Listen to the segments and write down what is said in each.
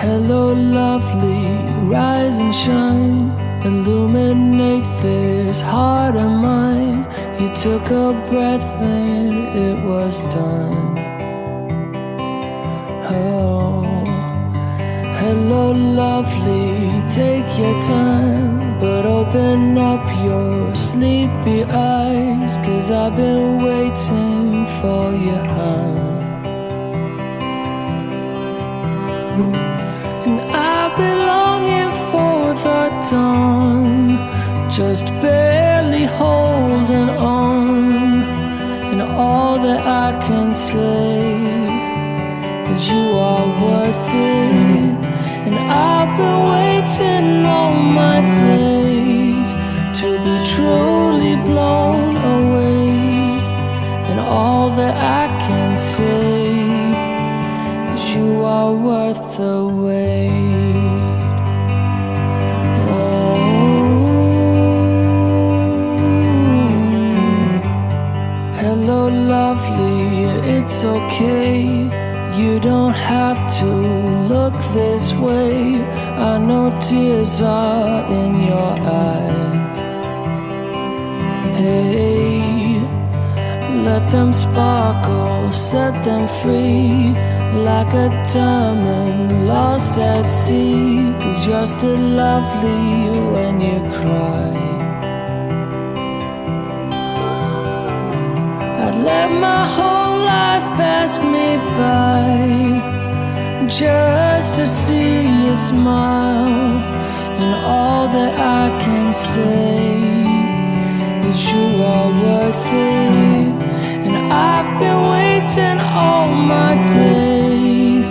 Hello lovely, rise and shine, illuminate this heart of mine. You took a breath and it was done. Oh, hello lovely, take your time, but open up your sleepy eyes, 'cause I've been waiting for your hand. And I've been longing for the dawn, just barely holding on. And all that I can say is you are worth it. And I've been waiting all my days to be truly blown away. And all that I can say is you are worth the wait. Oh, hello lovely, it's okay. You don't have to look this way. I know tears are in your eyes. Hey, let them sparkle, set them free, like a diamond lost at sea. 'Cause you're still lovely when you cry. I'd let my whole life pass me by just to see you smile. And all that I can say is you are worth it. And I've been waiting all my days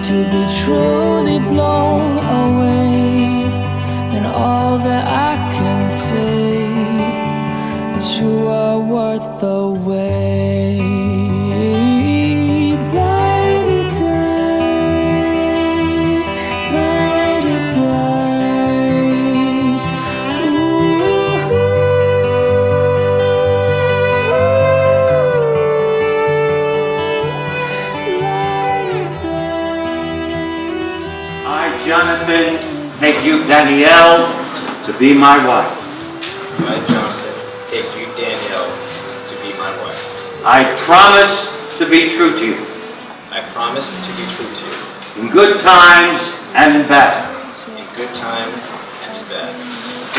to be truly blown away. And all that I can say is you are worth the wait. Jonathan, take you, Danielle, to be my wife. I, Jonathan, take you, Danielle, to be my wife. I promise to be true to you. I promise to be true to you. In good times and in bad. In good times and in bad.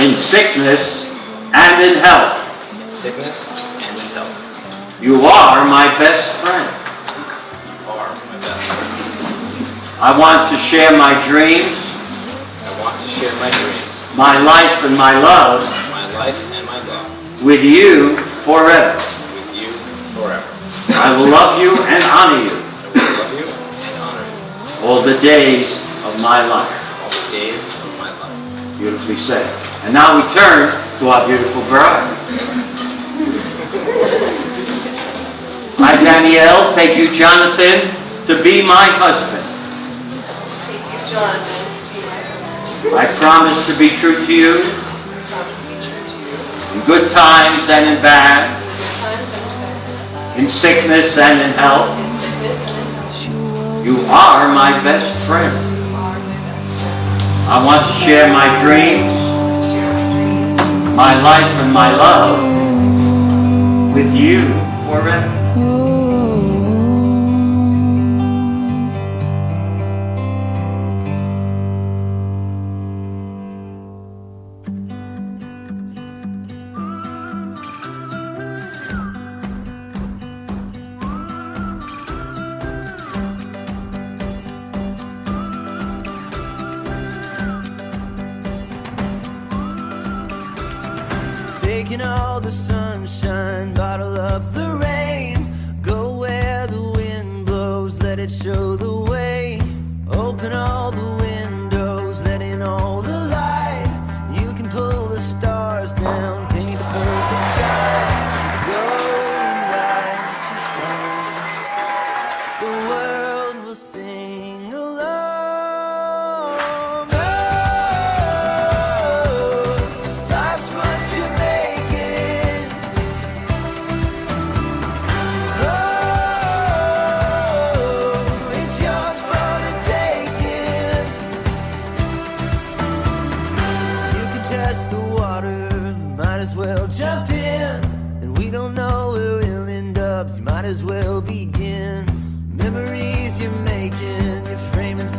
In sickness and in health. In sickness and in health. You are my best friend. You are my best friend. I want to share my dreams. I want to share my dreams. My life and my love. My life and my love. With you forever. With you forever. I will love you and honor you. I will love you and honor you. All the days of my life. All the days of my life. Beautifully said. And now we turn to our beautiful bride. I, Danielle, take you, Jonathan, to be my husband. I promise to be true to you. In good times and in bad. In sickness and in health. You are my best friend. I want to share my dreams, my life and my love with you forever. Taking all the sunshine, bottle up the rain. Go where the wind blows, let it show the way. Open all the windows, let in all the light. You can pull the stars down, paint the perfect sky. Go and write your song. The world will sing along. Oh, life's what you make it. Oh, it's yours for the taking.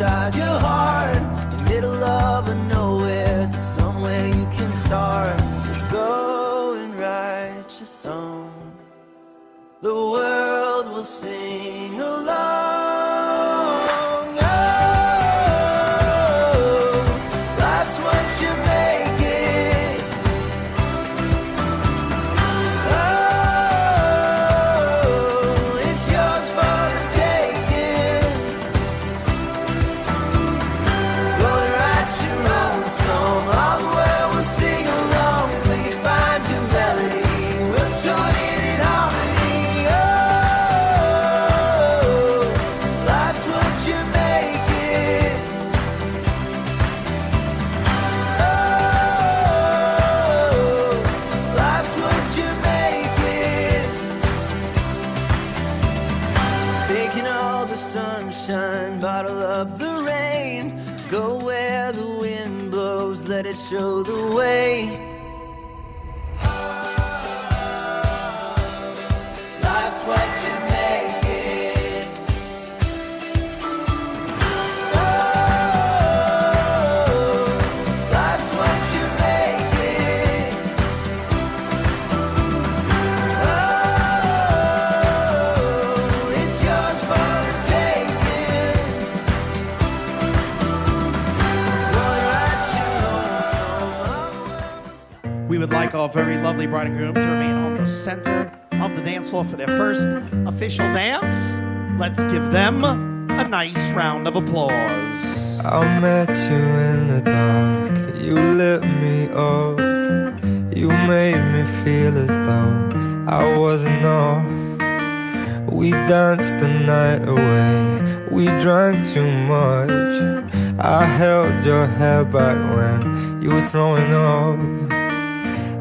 inside your heart. In the middle of a nowhere, so somewhere you can start. So go and write your song. The world will sing along. Oh, life's what you make it. Oh, it's yours for the taking. Go and write your own song. All the world will sing along. When you find your melody, we'll join in harmony. Oh, life's what you make it. Oh, life's what you make it. Taking all the sunshine, bottle up the rain. Go where the wind blows, let it show the way. Life's what you make it. Oh, life's what you make it. Oh, it's yours for the taking. Go and write your own song. All the world will sing. We would like our very lovely bride and groom to remain on the center of the dance floor for their first official dance. Let's give them a nice round of applause. I met you in the dark, you lit me up. You made me feel as though I wasn't enough. We danced the night away, we drank too much. I held your hair back when you were throwing up.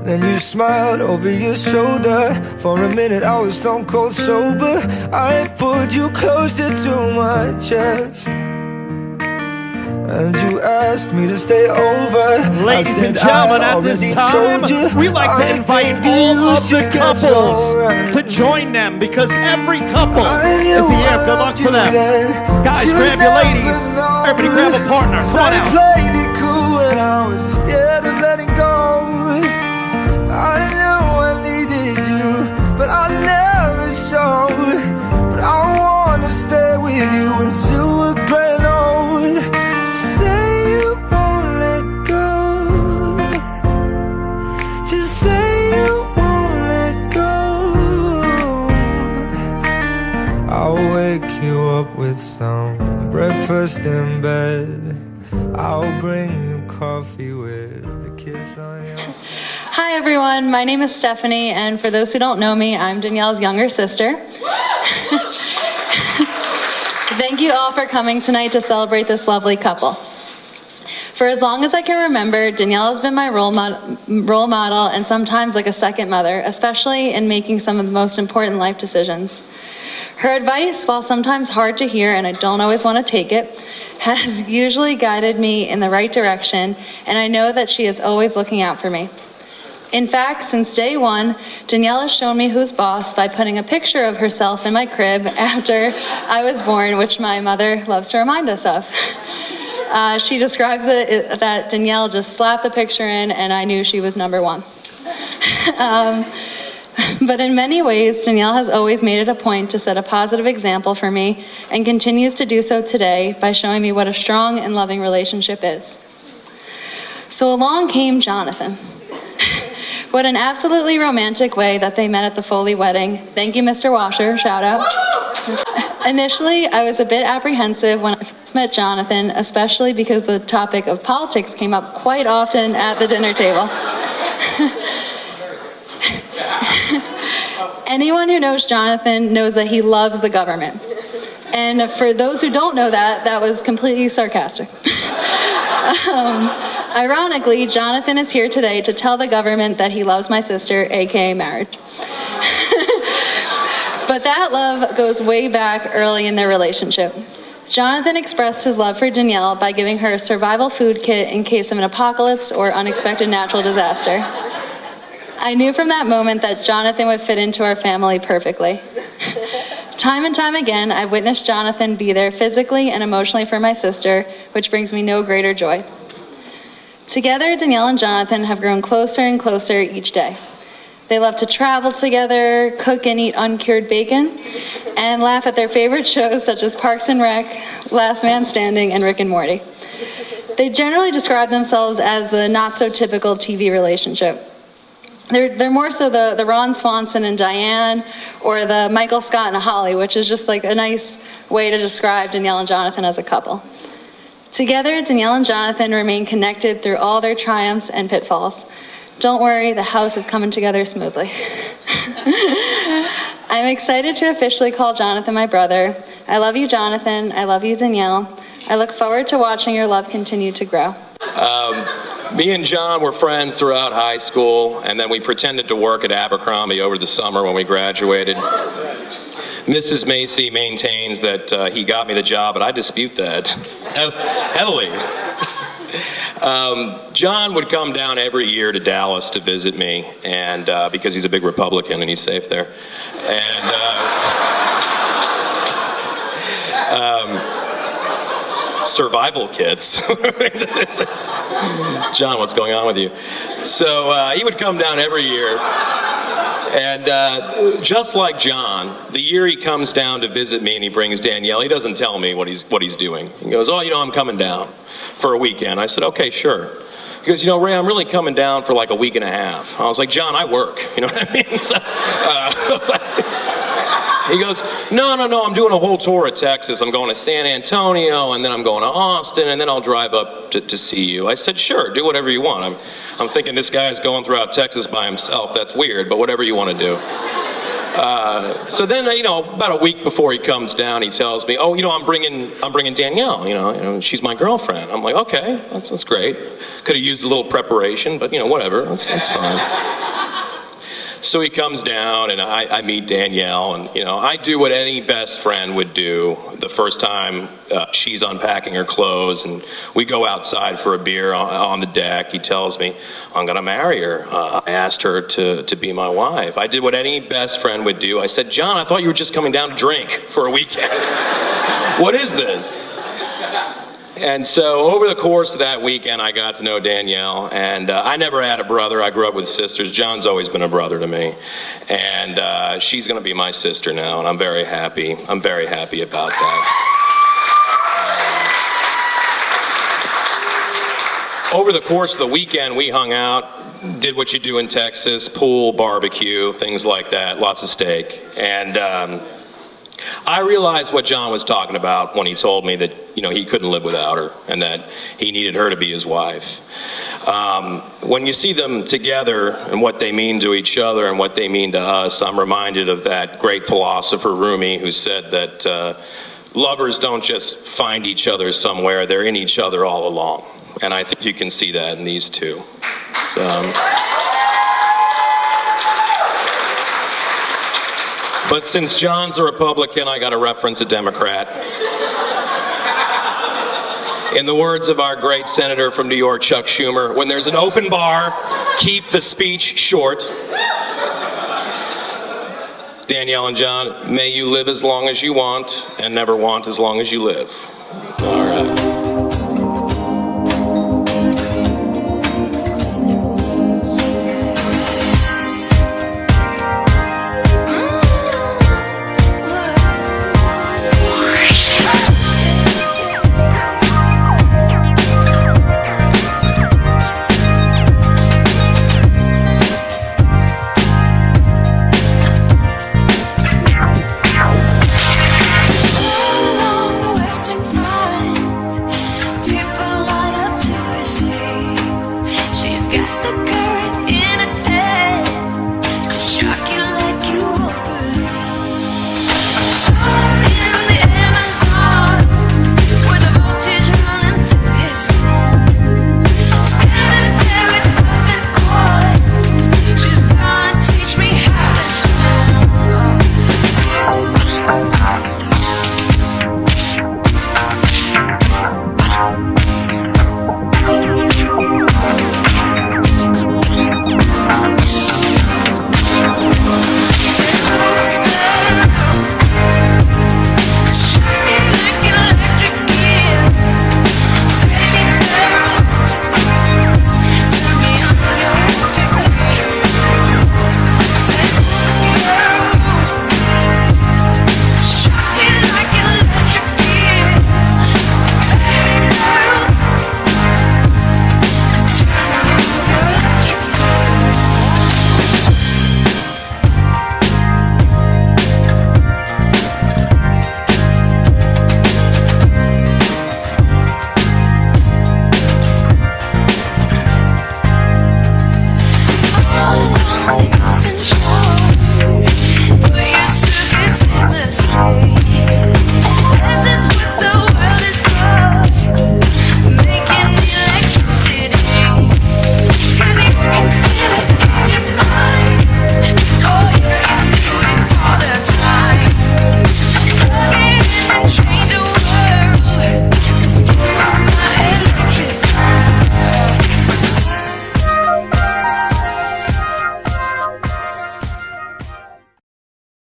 Then you smiled over your shoulder. For a minute I was stone cold sober. I pulled you closer to my chest, and you asked me to stay over. Ladies and gentlemen, at this time, we'd like to invite all of the couples to join them, because every couple is here. Good luck for them. Guys, grab your ladies. Everybody grab a partner. Come on out. Played it cool and I was scared of letting go. I knew I needed you, but I never showed. But I wanna stay with you until we're growing old. Just say you won't let go. Just say you won't let go. I'll wake you up with some breakfast in bed. I'll bring you coffee with a kiss on your... Hi everyone, my name is Stephanie, and for those who don't know me, I'm Danielle's younger sister. Thank you all for coming tonight to celebrate this lovely couple. For as long as I can remember, Danielle has been my role model and sometimes like a second mother, especially in making some of the most important life decisions. Her advice, while sometimes hard to hear and I don't always want to take it, has usually guided me in the right direction, and I know that she is always looking out for me. In fact, since day one, Danielle has shown me who's boss by putting a picture of herself in my crib after I was born, which my mother loves to remind us of. She describes it that Danielle just slapped the picture in and I knew she was number one. But in many ways, Danielle has always made it a point to set a positive example for me and continues to do so today by showing me what a strong and loving relationship is. So along came Jonathan. What an absolutely romantic way that they met at the Foley wedding. Thank you, Mr. Washer, shout out. Initially, I was a bit apprehensive when I first met Jonathan, especially because the topic of politics came up quite often at the dinner table. Anyone who knows Jonathan knows that he loves the government. And for those who don't know that, that was completely sarcastic. Ironically, Jonathan is here today to tell the government that he loves my sister, aka marriage. But that love goes way back early in their relationship. Jonathan expressed his love for Danielle by giving her a survival food kit in case of an apocalypse or unexpected natural disaster. I knew from that moment that Jonathan would fit into our family perfectly. Time and time again, I've witnessed Jonathan be there physically and emotionally for my sister, which brings me no greater joy. Together, Danielle and Jonathan have grown closer and closer each day. They love to travel together, cook and eat uncured bacon, and laugh at their favorite shows such as Parks and Rec, Last Man Standing, and Rick and Morty. They generally describe themselves as the not-so-typical TV relationship. They're more so the Ron Swanson and Diane, or the Michael Scott and Holly, which is just like a nice way to describe Danielle and Jonathan as a couple. Together, Danielle and Jonathan remain connected through all their triumphs and pitfalls. Don't worry, the house is coming together smoothly. I'm excited to officially call Jonathan my brother. I love you, Jonathan. I love you, Danielle. I look forward to watching your love continue to grow. Me and John were friends throughout high school, and then we pretended to work at Abercrombie over the summer when we graduated. Mrs. Macy maintains that he got me the job, but I dispute that heavily. John would come down every year to Dallas to visit me, and because he's a big Republican and he's safe there. Survival kits. John, what's going on with you? So he would come down every year. And just like John, the year he comes down to visit me and he brings Danielle, he doesn't tell me what he's doing. He goes, oh, I'm coming down for a weekend. I said, okay, sure. He goes, Ray, I'm really coming down for like a week and a half. I was like, John, I work. You know what I mean? So, he goes, no, I'm doing a whole tour of Texas. I'm going to San Antonio, and then I'm going to Austin, and then I'll drive up to see you. I said, sure, do whatever you want. I'm thinking this guy's going throughout Texas by himself. That's weird, but whatever you want to do. So then, about a week before he comes down, he tells me, oh, I'm bringing Danielle, she's my girlfriend. I'm like, okay, that's great. Could have used a little preparation, but, whatever, that's fine. So he comes down, and I meet Danielle, and, I do what any best friend would do the first time she's unpacking her clothes, and we go outside for a beer on the deck. He tells me, I'm going to marry her. I asked her to be my wife. I did what any best friend would do. I said, John, I thought you were just coming down to drink for a weekend. What is this? And so over the course of that weekend, I got to know Danielle, and I never had a brother. I grew up with sisters. John's always been a brother to me, and she's going to be my sister now, and I'm very happy. I'm very happy about that. Over the course of the weekend, we hung out, did what you do in Texas, pool, barbecue, things like that, lots of steak, and I realized what John was talking about when he told me that, he couldn't live without her and that he needed her to be his wife. When you see them together and what they mean to each other and what they mean to us, I'm reminded of that great philosopher Rumi who said that lovers don't just find each other somewhere, they're in each other all along. And I think you can see that in these two. But since John's a Republican, I got to reference a Democrat. In the words of our great senator from New York, Chuck Schumer, when there's an open bar, keep the speech short. Danielle and John, may you live as long as you want and never want as long as you live. All right.